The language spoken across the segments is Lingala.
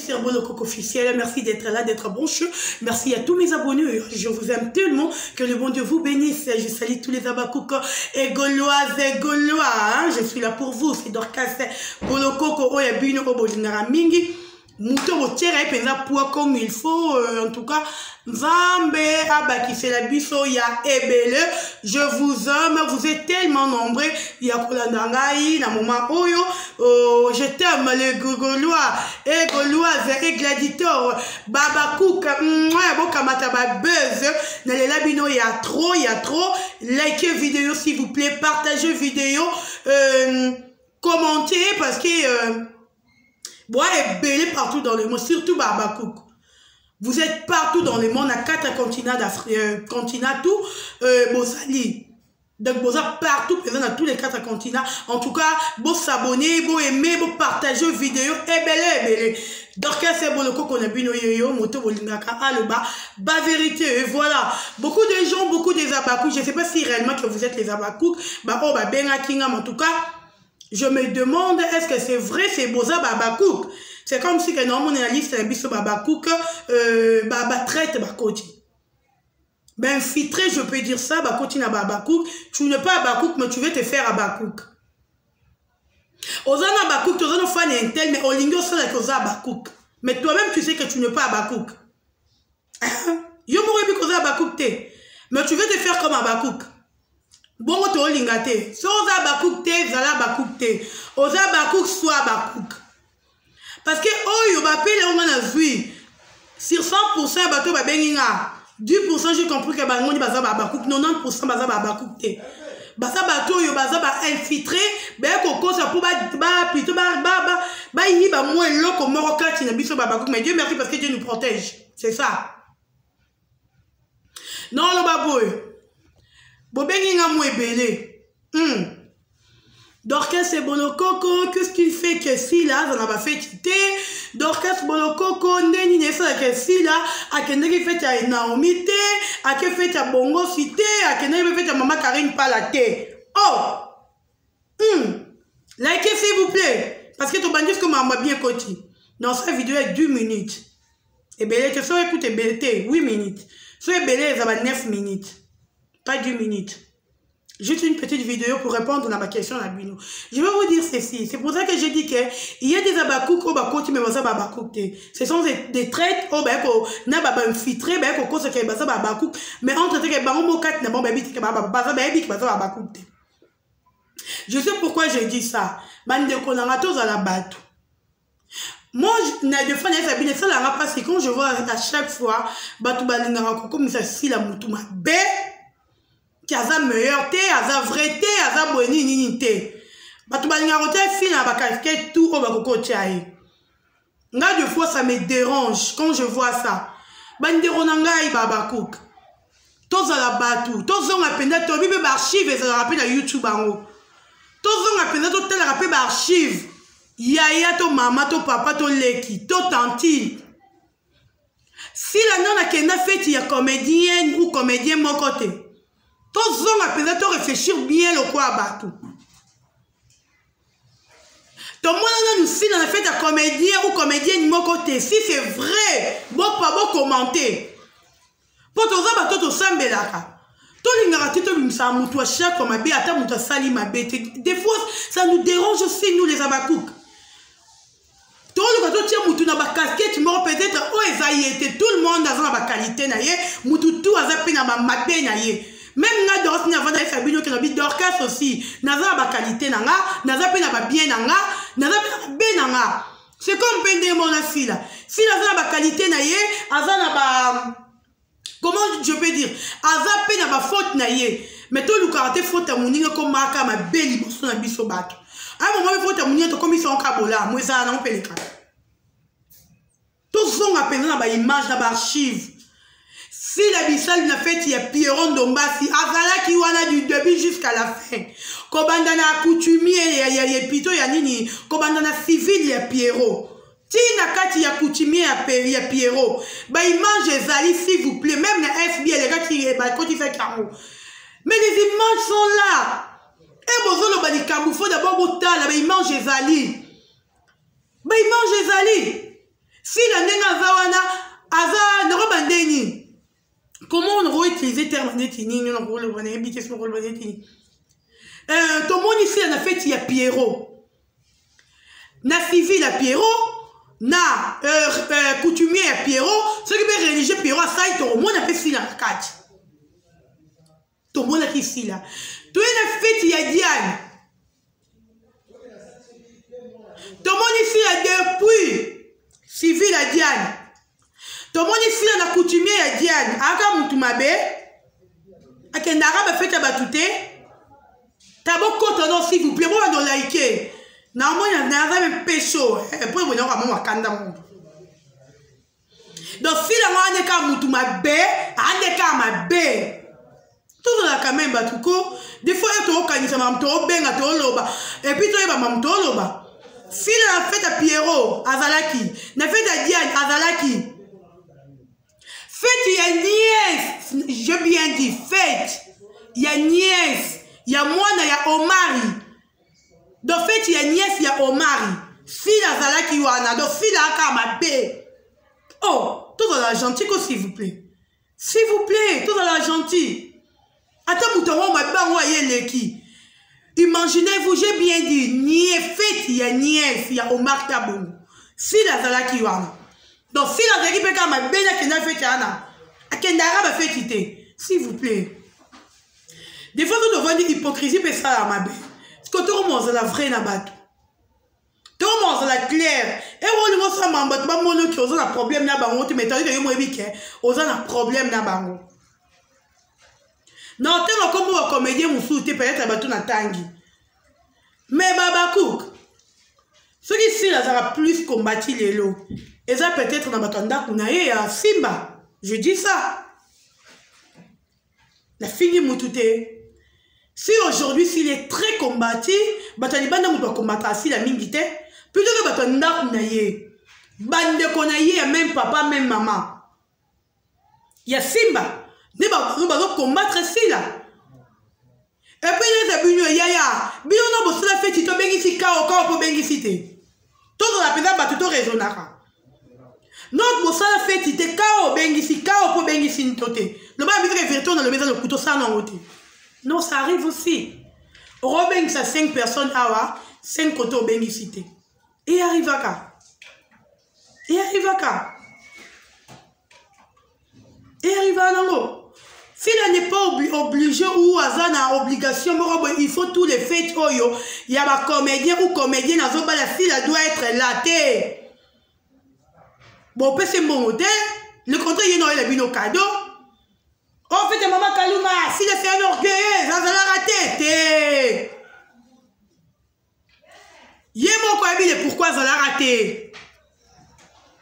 sur Bolokok officiel. Merci d'être là, d'être branché. Merci à tous mes abonnés. Je vous aime tellement. Que le bon Dieu vous bénisse. Je salue tous les Abakouk et Gauloises et Gaulois. Hein? Je suis là pour vous. C'est Dorcas Bolokok Oyabino Obolingara Mingi. Mouton au tiers et pensa pour comme il faut. En tout cas, Zambe Abaki c'est la biso ya ebele. Je vous aime. Vous êtes tellement nombreux. Il y a Kolandangaï, na moment oyo. Je t'aime les Gaulois et Gauloises et gladiateurs. Babakouk, bokamata ba buzz. Dans les labino il y a trop. Likez vidéo s'il vous plaît. Partagez vidéo. Commentez parce que bois est belé partout dans le monde, surtout Babakouk. Vous êtes partout dans le monde, à 4 continents d'Afrique, continents tout, Bosali. Donc, vous êtes partout, présent dans tous les 4 continents. En tout cas, vous s'abonner, vous aimer, vous partager vidéo, et belé. Donc, c'est bon, le coup qu'on a vu, moto, bolingaka, le bas, vérité, et voilà. Beaucoup de gens, beaucoup des Abakouk, je ne sais pas si réellement que vous êtes les Abakouk, benga kingam, en tout cas. Je me demande, est-ce que c'est vrai, c'est Boza Babakouk? C'est comme si que non, on est la liste de Babakouk, Baba traite Bakoti. Ben, filtré, je peux dire ça, Bakoti na Babakouk. Tu n'es pas Babakouk, mais tu veux te faire Babakouk. Ozana Babakouk, tu as fan intel, mais Olingo c'est que Oza Babakouk. Mais toi-même, tu sais que tu n'es pas Babakouk. Yo m'aurais dit que Oza Babakouk t'es. Mais tu veux te faire comme Babakouk. Bon, tu as l'ingate. Si Oza Bakouk te, Zala Bakouk te. Oza Bakouk soit Bakouk. Parce que, oh, yo bapé, on a vu. Sur 100%, bateau ba benginga. 10% j'ai compris que bango ni baza Bakouk. 90% baza Bakouk te. Baza bateau, yo baza ba infiltré. Ben, koko, ça pour plutôt yi ba moi loko moroka tina biso Bakouk. Mais Dieu merci parce que Dieu nous protège. C'est ça. Non, le baboy. Bobenginga mouebele. Dorcas Bolokoko, qu'est-ce qu'il fait que si là, ça n'a pas fait quitter. Dorcas Bolokoko, neni ne ça que si là, à Kendeki fait à Naomi te, à que fait à Bongo cité, à Kendeki fait à Maman Karine Palate. Oh! Likez s'il vous plaît. Parce que ton bandit comme m'a bien côté. Dans cette vidéo est 2 minutes. Et belé, que ça écoute belé 8 minutes. Ça belé, ça va 9 minutes. Pas 10 minutes. Juste une petite vidéo pour répondre à ma question à Bino. Je vais vous dire ceci. C'est pour ça que j'ai dit qu'il y a des Abakouk au Bakoti, mais ça Babakouk. Ce sont des traites au Bako, n'a pas infiltré, Bako, cause que ça Babakouk. Mais entre tes Bango 4, n'a pas baby, que Babakouk. Je sais pourquoi j'ai dit ça. Bande de Konaratos à la bateau. Moi, des fois, ça la rapace, quand je vois à chaque fois, Batou Balingara, comme ça, si la moutouma, qui a meilleur thé, a vrai thé, a boni ni thé. Batou Balingara, fille, n'a pas casqué tout au Bakoko Tchaï. Nga de fois, ça me dérange quand je vois ça. Banderonangaï Babakouk. Tous à la batou, tous on a peine to bibe archive et ça rappelle à YouTube en haut. Tous on a peine to tel rappel archive. Yaya to maman to papa to leki to tanti. Si la non a kenda fait il y a comédienne ou comédien mon côté. Tous on a peine to réfléchir bien le quoi batou. Ton moi nous si dans la fait à comédien ou comédienne mon côté. Si c'est vrai, bon pas bon commenter. Pour tous les bateaux, tous les bateaux, tous les bateaux, tous les bateaux, chaque fois, des fois, ça nous dérange aussi, nous, les Abakouk. Tous les bateaux, tu as une casquette, peut-être, tout le monde a une qualité, tout a une même nga doros ni avant d'aller faire bino que na bid Dorcas aussi naza ba qualité nanga naza pe na ba bien nanga naza pe na be nanga c'est comme pende mon afila si naza ba qualité na ye aza na ba comment je peux dire aza pe na ba faute na ye mais tout le karaté faute à moninga comme maka ma belle bosso na biso bato à un moment faute à moninga to comme ils sont kabola moi ça na on peleka tous sont appelés na ba image na ba archive. Si la bissale n'a fait, il y a Pierron Dombassi, Avala qui wana du début jusqu'à la fin. Kobandana coutumier, il y a Pito, il y a Nini. Kobandana civil, il y a Pierrot. Tina Kati, il y a coutumier, il y a Pierrot. Bah, il mange Zali, s'il vous plaît. Même les FBI, les gars qui, quand il fait carreau. Mais les images sont là. Et Bozo, le bali Kabou, faut d'abord Bouta, là, bah, il mange Zali. Bah, il mange Zali. Si terme netini nous on rôle on habité sur rôle netini tout le monde ici on a fait il y a Pierrot na civil à Pierrot na coutumier à Pierrot ce qui est religieux Pierrot à ça tout le monde a fait ici la carte tout le monde a fait ici là tout a fait il y a Diane tout le monde ici a depuis civil à Diane tout le monde ici a coutumier à Diane aka mutu mabe akendara ba fete batute tabo koto non s'il vous plaît bon dans like na mo ya na même pécho pour bon ka mo kanda mo donc si la mo ane ka mutu mabe ane ka mabe tout la quand même batuko des fois to kanisa mam to benga to loba et puis to yeba mam to loba si la fête à Pierrot azalaki na fête à Diane azalaki fête il y a nièce je bien dit fête il y a nièce il y a moi il y a Omari donc fête il y a nièce il y a Omari si la zalaki wana donc si la kamabe oh tout dans la gentille s'il vous plaît tout dans la gentille attends mouton ma bango yeleki imaginez-vous j'ai bien dit nié fête il y a nièce il y a Omar Tabou si la zalaki wana donc si la zalaki peut kama bena kena fête ana akendara ba fête s'il vous plaît des fois nous devons dire hypocrisie peut ça la mabe parce que tout le monde la vraie na bato tout le monde la claire et on nous ça mamba ba mono ki oza na problème na bango tu metali de mo ebike oza na problème na bango non tant comme un comédien musu te peut-être bato na tangi mais baba cook ceux qui ici là ça va plus combattre les lots et ça peut-être na batanda kuna ya Simba je dis ça la fille mutute si aujourd'hui s'il est très combattu bataliban na muto combattre si la mingite plutôt que batanda kuna ye bande konaye ya même papa même maman ya Simba ne ba combattre si là et puis les abunyo yaya bino no bosala feti to bengi si kao po bengi cité tout la pena ba tout raisonnara notre bosala feti te kao bengi si kao po bengi si toté le ba mi référé dans le maison le couteau ça non côté non ça arrive aussi Robin ça 5 personnes awa 5 côtés bengi cité et arrive à nango. S'il n'est pas obligé ou à obligation, il faut tous les faits. Il y a un comédien ou comédienne, la fille doit être là. Bon, c'est bon hôtel. Le contraire, il y a un cadeau. Oh, fait maman Kaluma, s'il a fait un orgueil, ça l'a raté. Il y a mon cohabile, pourquoi ça l'a raté?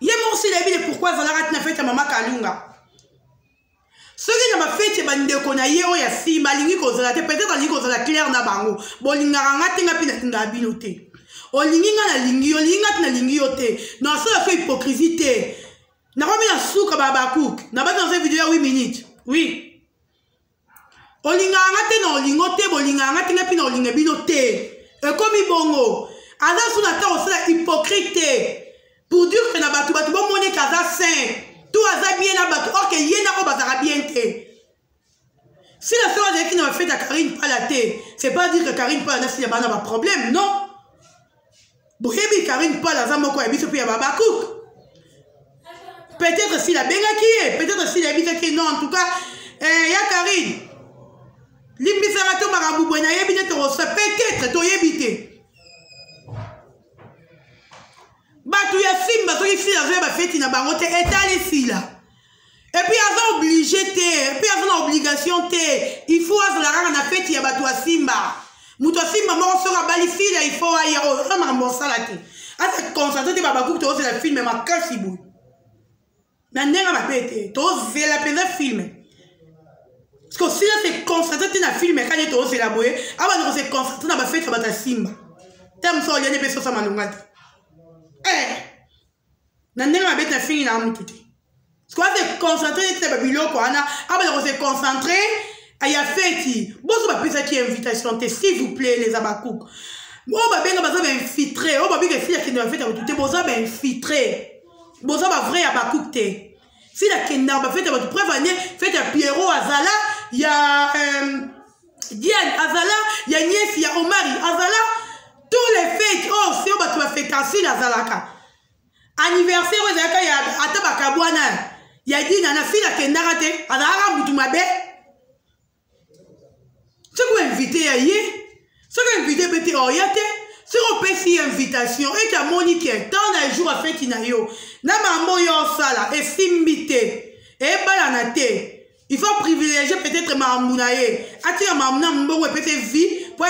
Il y a mon syllabe, pourquoi ça l'a raté, fait maman Kalunga. Ce qui n'a pas fait, c'est que qu'on a eu ya si malingi kozala te peut-être alingi kozala clair na bango bolinga ngate ngapi na tinga bilote olingi na lingi olinga na lingi yote non ça fait hypocrisie te na komi na souka baba cook na ba dans cette vidéo 8 minutes oui olinga ngate na olingo te bolinga ngate ngapi na olinga bilote e komi bongo ala suna ta osala hypocrite pour dire que na batu bon moni kaza saint tout a bien à battre. Ok, il y en a pas bien té. Si la soeur qui n'a fait à Karine pas la té, c'est pas dire que Karine pas la s'il y a pas de problème, non. Boyebi Karine pas la zamo quoi, biso pia baba cook. Peut-être si la benga qui est, peut-être si la bise qui non en tout cas, ya Karine. Limbisarato marabu buena yebi ne to ça peut-être to yebité. Batu ya Simba so ici la ba fête na bango te étaler ici là et puis ils ont obligé te et puis ils ont obligation te il faut à la ranga na fête ya batu ya Simba muto Simba mo sera bali ici là il faut ailleurs ça m'a bon ça là te à se concentrer baba coupe to c'est le film ma kasi boy na nenga ma pete to c'est la peine film parce que si là c'est concentrer na film quand il to c'est la boy avant de se concentrer na ba fête ba ta Simba tem so yene peso ça manungati Nandema bête fini na mutute. Ce qu'on se concentrer sur babilo quoi na aba se concentrer aya feti. Boso ba pesa qui invitation s'il vous plaît les abakouk. Mo ba benga ba za infiltrer, o ba bi que fille qui na feta mutute boza ba infiltrer. Boza ba vrai abakouk te. Si la kenda ba feta ba prévenir feta Pierrot azala ya Diane azala ya nièce ya Omari azala tous les fêtes oh c'est au batu ba fête asile azalaka anniversaire ezalaka ya ata bakabwana ya dina na fila kendaka te azalaka mutu mabe soki invité ya ye soki invité bete oya te soki opesi invitation ete amoni ke tant na jour afeti na yo na mambo yo osala esimbi te ebalana te il faut privilégier peut-être mambo na ye atika mambo na mbongo epete vie po